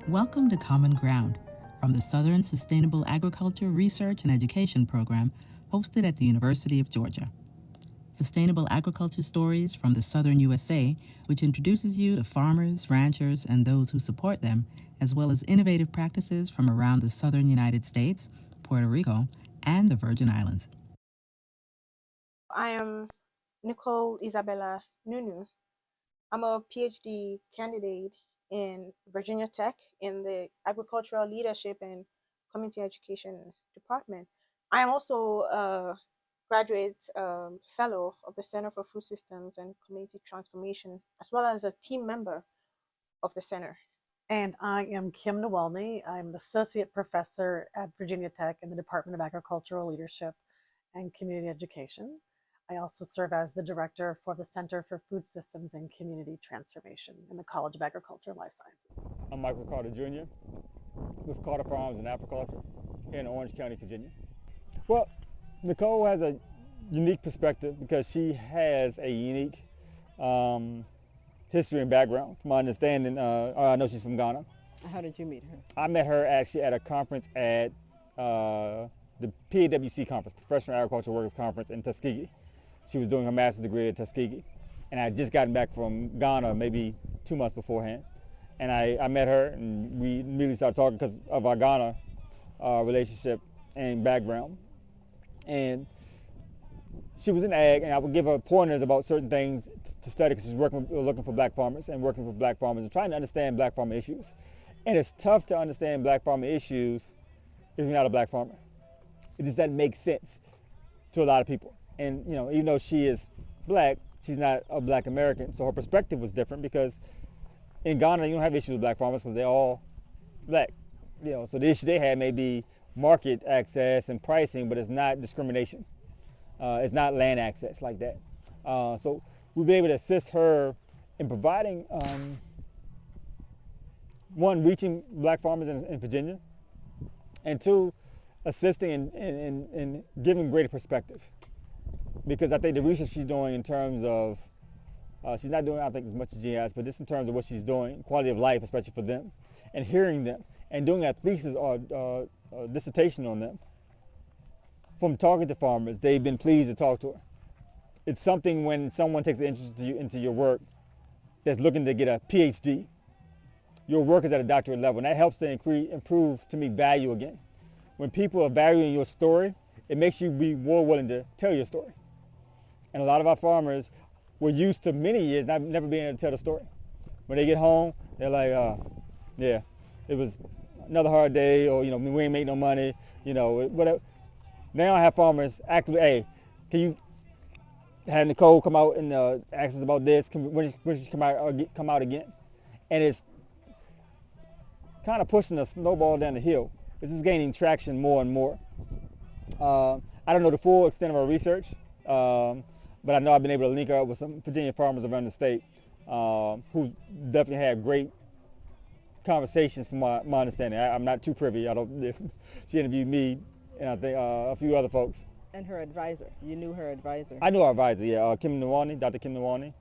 Welcome to Common Ground from the Southern Sustainable Agriculture Research and Education Program hosted at the University of Georgia. Sustainable agriculture stories from the Southern USA, which introduces you to farmers, ranchers, and those who support them, as well as innovative practices from around the Southern United States, Puerto Rico, and the Virgin Islands. I am Nicole Isabella Nunoo. I'm a PhD candidate in Virginia Tech in the Agricultural Leadership and Community Education Department. I am also a graduate fellow of the Center for Food Systems and Community Transformation, as well as a team member of the center. And I am Kim Niewolny. I'm an associate professor at Virginia Tech in the Department of Agricultural Leadership and Community Education. I also serve as the director for the Center for Food Systems and Community Transformation in the College of Agriculture and Life Sciences. I'm Michael Carter Jr. with Carter Farms and Africulture here in Orange County, Virginia. Well, Nicole has a unique perspective because she has a unique history and background. From my understanding, I know she's from Ghana. How did you meet her? I met her actually at a conference at the PAWC conference, Professional Agricultural Workers Conference in Tuskegee. She was doing her master's degree at Tuskegee, and I had just gotten back from Ghana maybe 2 months beforehand. And I met her, and we immediately started talking because of our Ghana relationship and background. And she was in ag, and I would give her pointers about certain things to study because she's looking for black farmers and working for black farmers and trying to understand black farmer issues. And it's tough to understand black farmer issues if you're not a black farmer. It just doesn't make sense to a lot of people. And even though she is black, she's not a black American, so her perspective was different because in Ghana you don't have issues with black farmers because they're all black. So the issue they had may be market access and pricing, but it's not discrimination. It's not land access like that. So we'll be able to assist her in providing, one, reaching black farmers in Virginia, and two, assisting in giving greater perspective. Because I think the research she's doing in terms of, she's not doing, I think, as much as she has, but just in terms of what she's doing, quality of life, especially for them, and hearing them, and doing a thesis or dissertation on them. From talking to farmers, they've been pleased to talk to her. It's something when someone takes an interest into your work that's looking to get a PhD. Your work is at a doctorate level, and that helps to improve, to me, value again. When people are valuing your story, it makes you be more willing to tell your story. And a lot of our farmers were used to many years never being able to tell the story. When they get home, they're like, yeah, it was another hard day, or we ain't make no money, whatever. Now I have farmers actively, hey, can you have Nicole come out and ask us about this? When she come out again? And it's kind of pushing the snowball down the hill. This is gaining traction more and more. I don't know the full extent of our research, but I know I've been able to link her up with some Virginia farmers around the state who definitely had great conversations from my understanding. I'm not too privy. She interviewed me and I think a few other folks. And her advisor. You knew her advisor. I knew our advisor, yeah, Kim Niewolny, Dr. Kim Niewolny.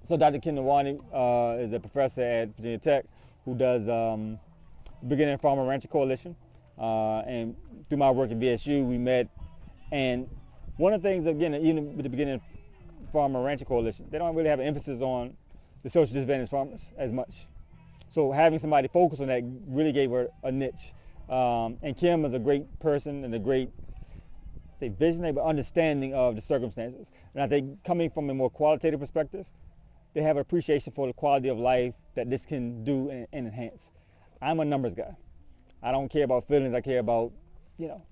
So Dr. Kim Niewolny is a professor at Virginia Tech who does the Beginning Farmer Rancher Coalition. And through my work at VSU, we met. And one of the things, again, even with the Beginning Farmer Rancher Coalition, they don't really have an emphasis on the social disadvantaged farmers as much. So having somebody focus on that really gave her a niche. And Kim is a great person and a great, visionary, but understanding of the circumstances. And I think coming from a more qualitative perspective, they have an appreciation for the quality of life that this can do and enhance. I'm a numbers guy. I don't care about feelings. I care about,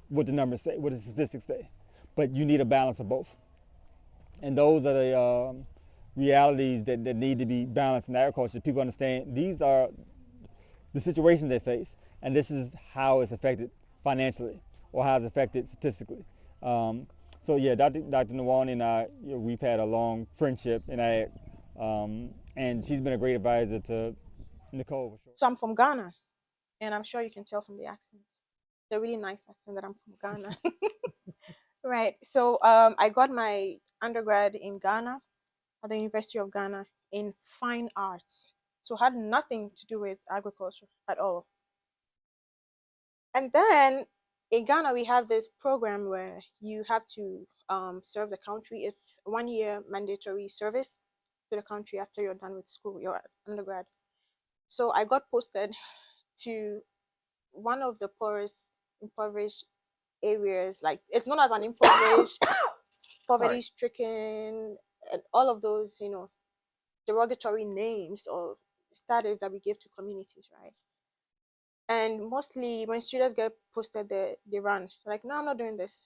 what the numbers say, what the statistics say. But you need a balance of both. And those are the realities that need to be balanced in agriculture. People understand these are the situations they face, and this is how it's affected financially or how it's affected statistically. So yeah, Dr. Niewolny and I, we've had a long friendship in ag, and she's been a great advisor to Nicole. So I'm from Ghana, and I'm sure you can tell from the accent. It's a really nice accent that I'm from Ghana. Right. So I got my undergrad in Ghana at the University of Ghana in fine arts. So had nothing to do with agriculture at all. And then in Ghana, we have this program where you have to serve the country. It's 1 year mandatory service to the country after you're done with school, your undergrad. So I got posted to one of the impoverished areas. Like, it's known as an impoverished, poverty stricken, and all of those, derogatory names or status that we give to communities, right? And mostly when students get posted, they run. Like, no, I'm not doing this.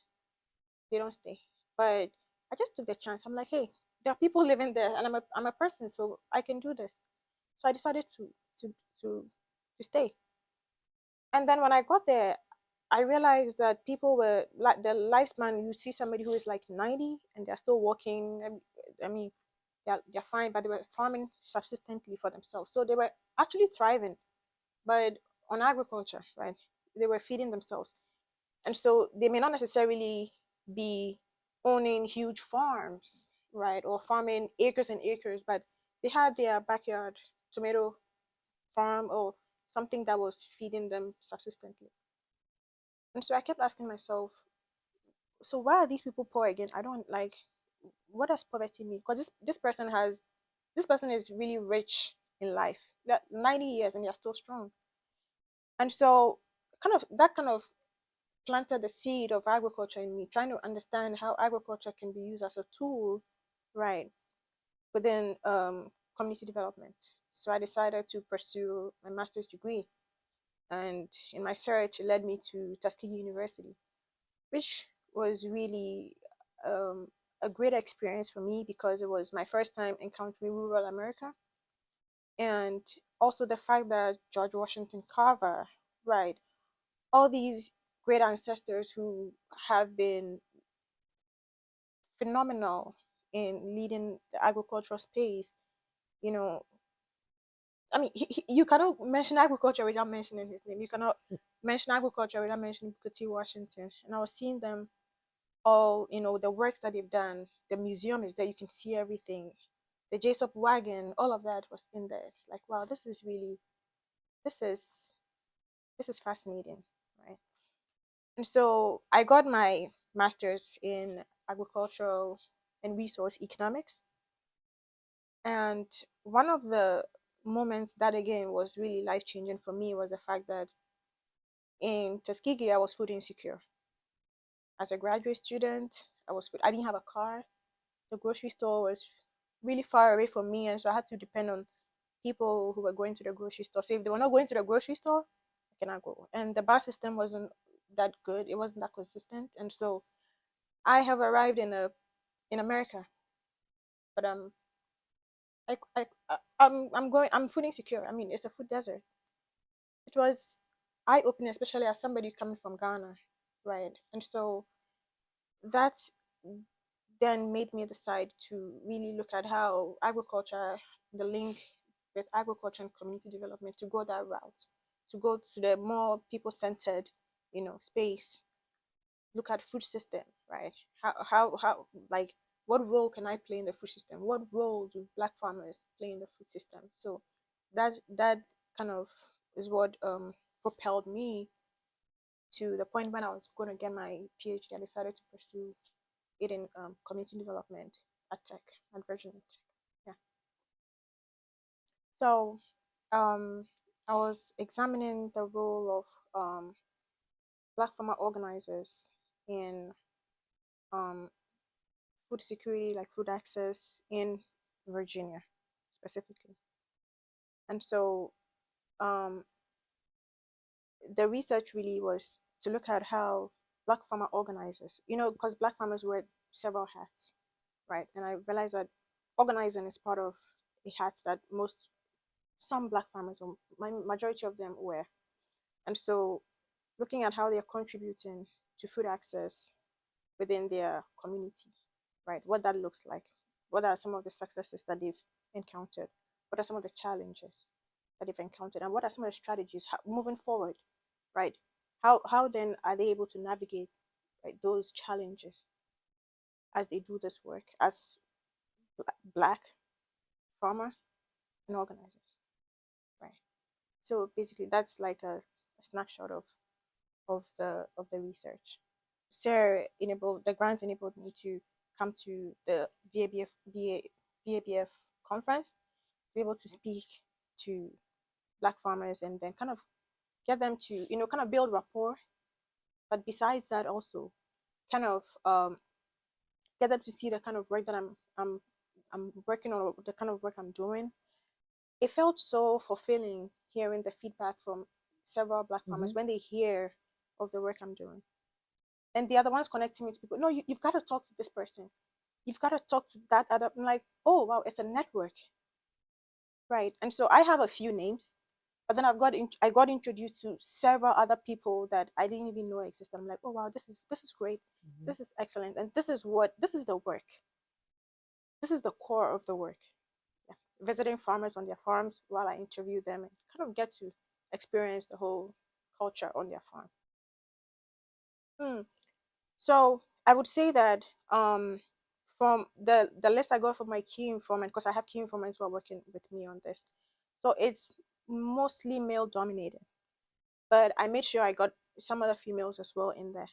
They don't stay. But I just took the chance. I'm like, hey, there are people living there, and I'm a person, so I can do this. So I decided to to to stay. And then when I got there, I realized that people were like, the lifespan. You see somebody who is like 90 and they're still walking. I mean, they're fine, but they were farming subsistently for themselves. So they were actually thriving, but on agriculture, right? They were feeding themselves. And so they may not necessarily be owning huge farms, right? Or farming acres and acres, but they had their backyard tomato farm or something that was feeding them subsistently. And so I kept asking myself, so why are these people poor again? I don't like, what does poverty mean? Because this person is really rich in life. That 90 years and they're still strong. And so that kind of planted the seed of agriculture in me, trying to understand how agriculture can be used as a tool, right, within community development. So I decided to pursue my master's degree. And in my search, it led me to Tuskegee University, which was really a great experience for me because it was my first time encountering rural America. And also the fact that George Washington Carver, right, all these great ancestors who have been phenomenal in leading the agricultural space, you know, I mean, you cannot mention agriculture without mentioning his name. You cannot mention agriculture without mentioning Booker T. Washington. And I was seeing them all, the work that they've done. The museum is there. You can see everything. The Jessup wagon, all of that was in there. It's like, wow, this is this is fascinating, right? And so I got my master's in agricultural and resource economics. And one of the moments that again was really life changing for me was the fact that in Tuskegee I was food insecure. As a graduate student, I didn't have a car. The grocery store was really far away from me, and so I had to depend on people who were going to the grocery store. So if they were not going to the grocery store, I cannot go. And the bus system wasn't that good. It wasn't that consistent. And so I have arrived in America, but I'm food insecure. I mean, it's a food desert. It was eye opening, especially as somebody coming from Ghana, right? And so that then made me decide to really look at how agriculture, the link with agriculture and community development, to go that route, to go to the more people centered, space. Look at food system, right? How like what role can I play in the food system? What role do Black farmers play in the food system? So that kind of is what propelled me to the point when I was going to get my PhD. I decided to pursue it in community development at Tech, at Virginia Tech. Yeah. So I was examining the role of Black farmer organizers in um, food security, like food access in Virginia specifically. And so um, the research really was to look at how Black farmer organizers, because Black farmers wear several hats, right? And I realized that organizing is part of a hat that some Black farmers, or majority of them, wear. And so looking at how they're contributing to food access within their community, right? What that looks like. What are some of the successes that they've encountered? What are some of the challenges that they've encountered? And what are some of the strategies moving forward, right? How then are they able to navigate, right, those challenges as they do this work as Black farmers and organizers? So basically, that's like a snapshot of the research. The grant enabled me to come to the VABF conference, to be able to speak to Black farmers and then kind of get them to, kind of build rapport. But besides that, also kind of get them to see the kind of work that I'm working on, or the kind of work I'm doing. It felt so fulfilling hearing the feedback from several Black farmers when they hear of the work I'm doing. And the other ones connecting me to people. No, you've got to talk to this person. You've got to talk to that other. I'm like, oh wow, it's a network, right? And so I have a few names, but then I got introduced to several other people that I didn't even know existed. I'm like, oh wow, this is great, this is excellent, and this is the work. This is the core of the work. Yeah. Visiting farmers on their farms while I interview them and kind of get to experience the whole culture on their farm. So I would say that from the list I got from my key informant, because I have key informants who are working with me on this, so it's mostly male dominated, but I made sure I got some other females as well in there.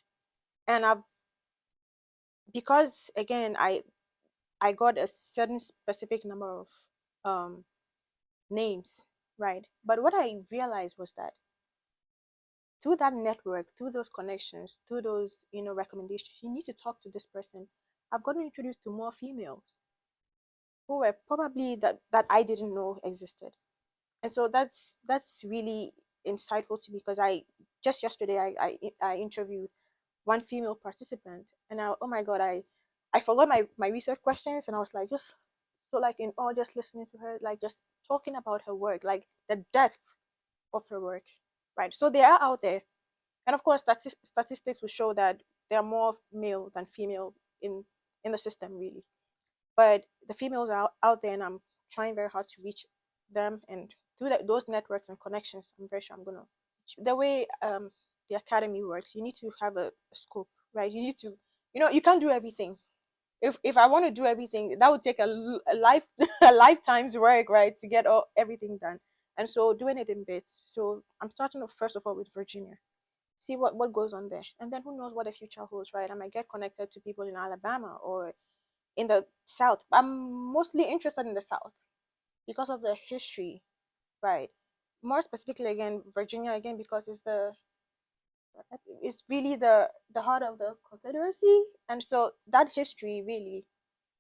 And because again I got a certain specific number of names, right? But what I realized was that through that network, through those connections, through those recommendations, you need to talk to this person. I've gotten introduced to more females who were probably that I didn't know existed. And so that's really insightful to me, because I just yesterday I interviewed one female participant, and oh my god, I forgot my research questions, and I was like just so like in awe, just listening to her, like just talking about her work, like the depth of her work, right? So they are out there, and of course statistics will show that there are more male than female in the system, really. But the females are out there, and I'm trying very hard to reach them, and through those networks and connections, I'm very sure I'm gonna. The way the academy works, you need to have a scope, right? You need to, you can't do everything. If I want to do everything, that would take a life a lifetime's work, right, to get everything done. And so doing it in bits. So I'm starting off first of all with Virginia, see what goes on there, and then who knows what the future holds, right? I might get connected to people in Alabama or in the South. I'm mostly interested in the South because of the history, right? More specifically, again, Virginia, again, because it's really the heart of the Confederacy, and so that history really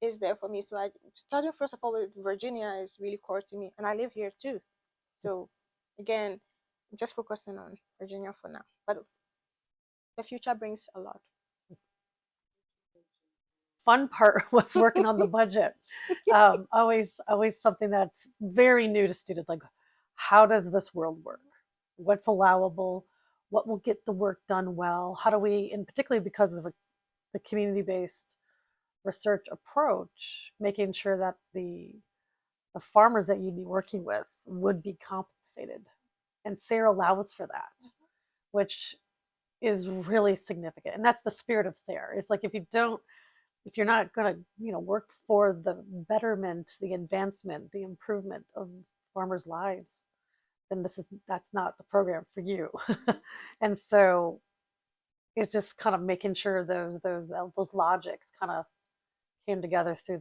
is there for me. So I starting first of all with Virginia is really core to me, and I live here too. So again, I'm just focusing on Virginia for now, but the future brings a lot. Fun part was working on the budget. Always something that's very new to students. Like, how does this world work? What's allowable? What will get the work done well? How do we, and particularly because of the community-based research approach, making sure that the farmers that you'd be working with would be compensated. And SARE allows for that, which is really significant. And that's the spirit of SARE. It's like if you're not going to work for the betterment, the advancement, the improvement of farmers' lives, then that's not the program for you. And so it's just kind of making sure those logics kind of came together through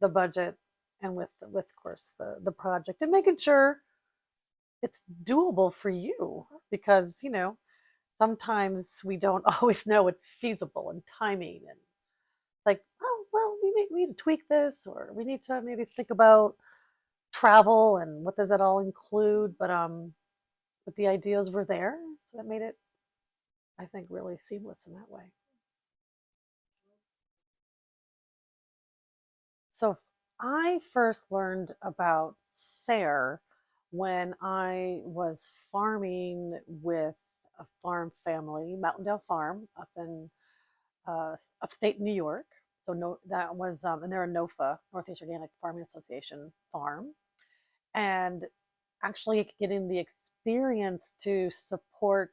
the budget and with of course the project, and making sure it's doable for you, because sometimes we don't always know it's feasible, and timing, and like, oh well, we need to tweak this, or we need to maybe think about travel and what does that all include. But the ideas were there, so that made it, I think, really seamless in that way. So I first learned about SARE when I was farming with a farm family, Mountaindale Farm, up in upstate New York. So that was, and they're a NOFA, Northeast Organic Farming Association farm, and actually getting the experience to support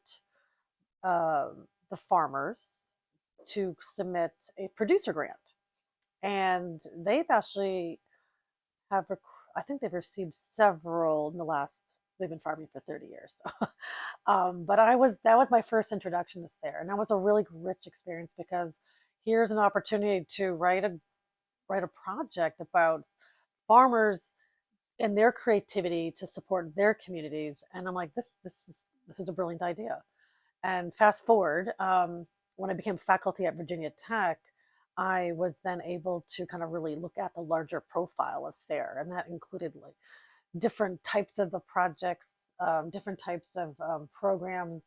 the farmers to submit a producer grant. And they've actually I think they've received several in the last they've been farming for 30 years. So. But that was my first introduction to SARE, and that was a really rich experience because here's an opportunity to write a project about farmers and their creativity to support their communities. And I'm like, this is a brilliant idea. And fast forward, when I became faculty at Virginia Tech, I was then able to kind of really look at the larger profile of SARE, and that included like different types of the projects, different types of programs,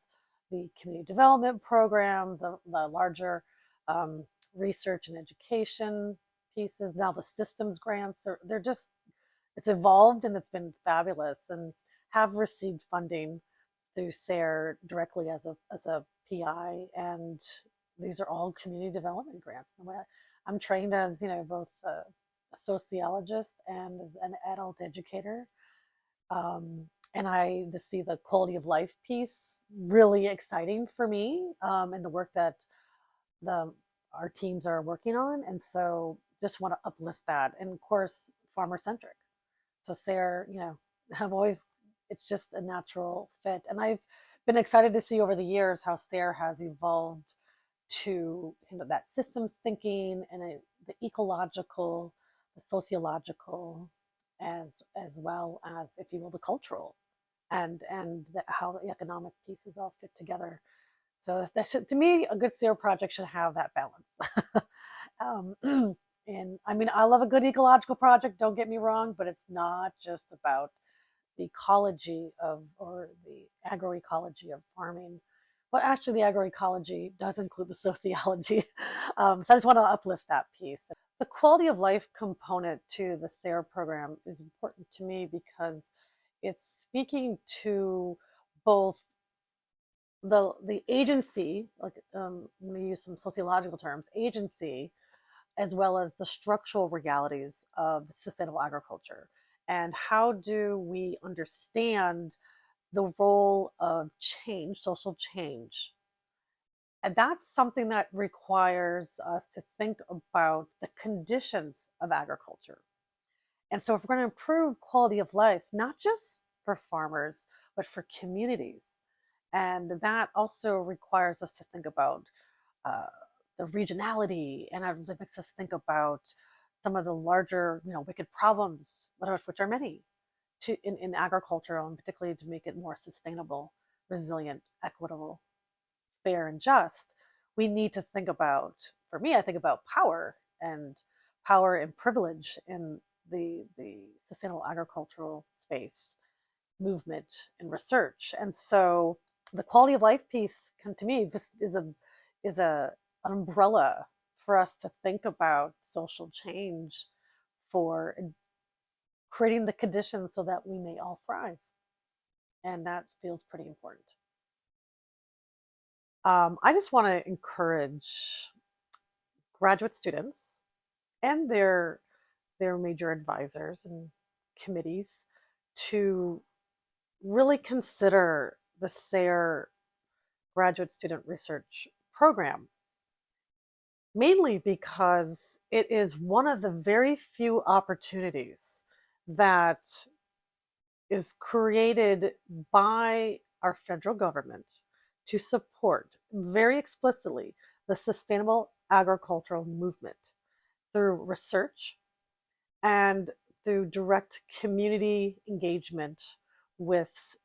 the community development program, the larger research and education pieces. Now the systems grants, they're just, it's evolved and it's been fabulous, and have received funding through SARE directly as a PI, and these are all community development grants. I'm trained as both a sociologist and an adult educator, and I just see the quality of life piece really exciting for me, and the work that our teams are working on, and so just want to uplift that, and of course farmer centric. So SARE, I've always, it's just a natural fit. And I've been excited to see over the years how SARE has evolved to that systems thinking and the ecological, the sociological, as well as, if you will, the cultural, and how the economic pieces all fit together. So that should, to me, a good SARE project should have that balance. And I mean, I love a good ecological project, don't get me wrong, but it's not just about the ecology or the agroecology of farming. But actually, the agroecology does include the sociology. So I just want to uplift that piece. The quality of life component to the SARE program is important to me because it's speaking to both the agency, like we use some sociological terms, agency, as well as the structural realities of sustainable agriculture. And how do we understand the role of change, social change? And that's something that requires us to think about the conditions of agriculture. And so if we're going to improve quality of life, not just for farmers, but for communities, and that also requires us to think about uh, the regionality, and it makes us think about some of the larger, wicked problems, which are many, in agriculture, and particularly to make it more sustainable, resilient, equitable, fair, and just. We need to think about, for me, I think about power and privilege in the sustainable agricultural space movement and research. And so the quality of life piece, to me, this is an umbrella for us to think about social change, for creating the conditions so that we may all thrive. And that feels pretty important. I just want to encourage graduate students and their major advisors and committees to really consider the SARE graduate student research program, mainly because it is one of the very few opportunities that is created by our federal government to support very explicitly the sustainable agricultural movement through research and through direct community engagement with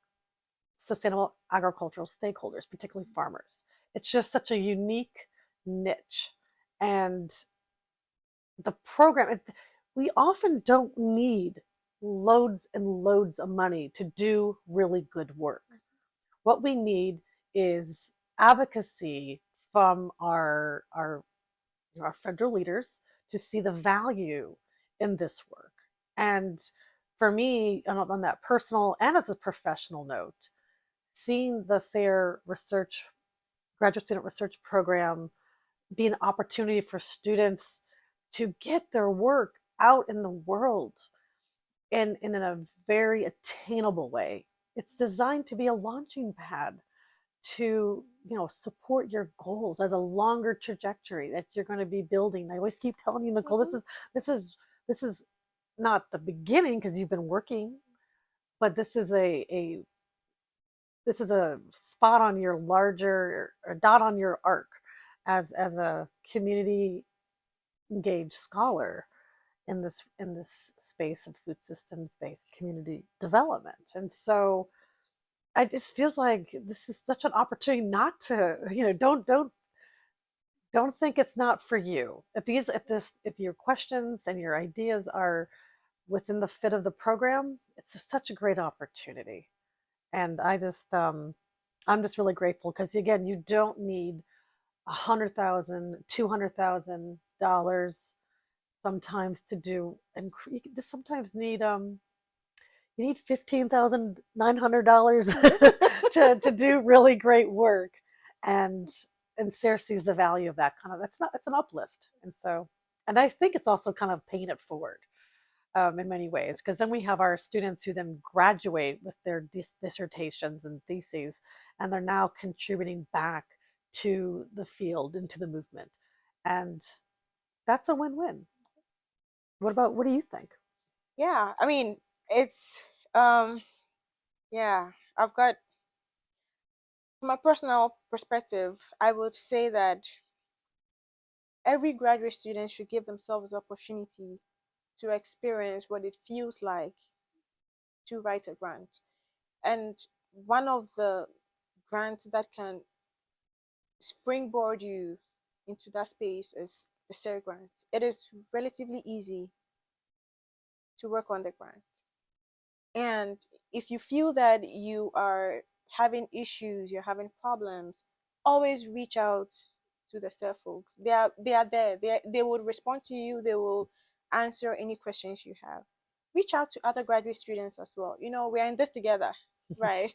sustainable agricultural stakeholders, particularly farmers. It's just such a unique niche. And the program, we often don't need loads and loads of money to do really good work. What we need is advocacy from our federal leaders to see the value in this work. And for me, on that personal and as a professional note, seeing the SARE graduate student research program be an opportunity for students to get their work out in the world in a very attainable way. It's designed to be a launching pad to support your goals as a longer trajectory that you're going to be building. I always keep telling you, Nicole, this is not the beginning, because you've been working but this is a spot on your larger, or dot on your arc as a community engaged scholar in this space of food systems based community development. And so I just feels like this is such an opportunity not to, don't think it's not for you. If your questions and your ideas are within the fit of the program, it's such a great opportunity. And I'm just really grateful because again, you don't need $100,000, $200,000 sometimes to do, and you just sometimes need you need $15,900 to do really great work, and Sarah sees the value of that kind of. It's an uplift, and I think it's also kind of paying it forward in many ways, because then we have our students who then graduate with their dissertations and theses, and they're now contributing back to the field, into the movement, and that's a win-win. What do you think? Yeah, I mean, it's yeah, I've got, from a personal perspective, I would say that every graduate student should give themselves the opportunity to experience what it feels like to write a grant. And one of the grants that can springboard you into that space is the SARE grant. It is relatively easy to work on the grant. And if you feel that you are having issues, you're having problems, always reach out to the SARE folks. They are there. They will respond to you. They will answer any questions you have. Reach out to other graduate students as well. We're in this together, right?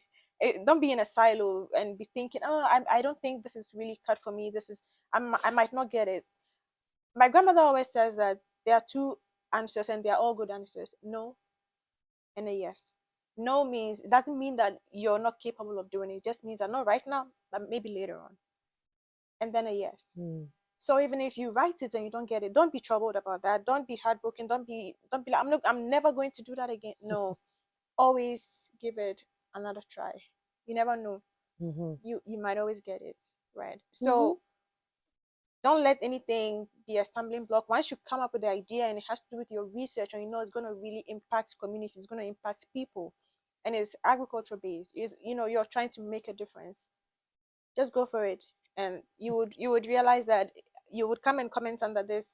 Don't be in a silo and be thinking, oh, I don't think this is really cut for me. I might not get it. My grandmother always says that there are two answers and they are all good answers: no and a yes. No means, it doesn't mean that you're not capable of doing it. It just means that not right now, but maybe later on. And then a yes. So even if you write it and you don't get it, don't be troubled about that. Don't be heartbroken. Don't be like, I'm never going to do that again. No. Always give it another try. You never know. You might always get it, right? So don't let anything be a stumbling block. Once you come up with the idea and it has to do with your research, and it's going to really impact communities, it's going to impact people, and it's agriculture based, you're trying to make a difference, just go for it. And you would realize that you would come and comment under this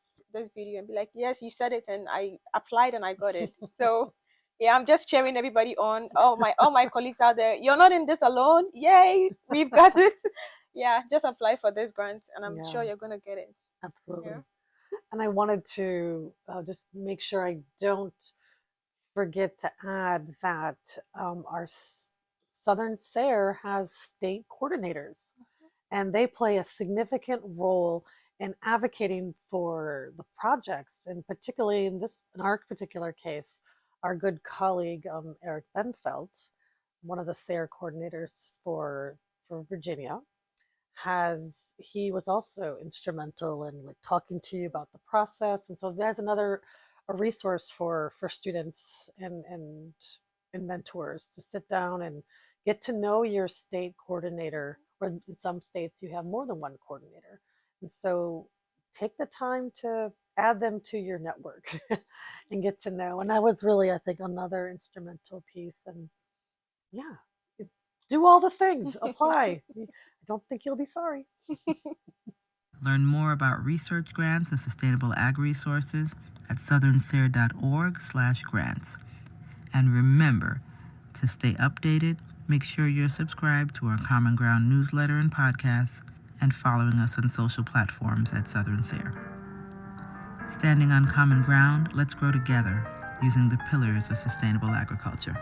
video and be like, yes, you said it and I applied and I got it. So yeah, I'm just cheering everybody on. All my colleagues out there, you're not in this alone. Yay, we've got this. Yeah, just apply for this grant and I'm sure you're going to get it. Absolutely. Yeah. And I wanted to just make sure I don't forget to add that our Southern SARE has state coordinators, and they play a significant role in advocating for the projects, and particularly in our particular case, our good colleague Eric Benfeld, one of the SARE coordinators for Virginia, he was also instrumental in like talking to you about the process. And so there's a resource for students and mentors to sit down and get to know your state coordinator, or in some states you have more than one coordinator. And so take the time to add them to your network and get to know. And that was really, I think, another instrumental piece. And yeah, do all the things, apply. I don't think you'll be sorry. Learn more about research grants and sustainable ag resources at southernsare.org/grants. And remember, to stay updated, make sure you're subscribed to our Common Ground newsletter and podcasts, and following us on social platforms at Southern SARE. Standing on common ground, let's grow together using the pillars of sustainable agriculture.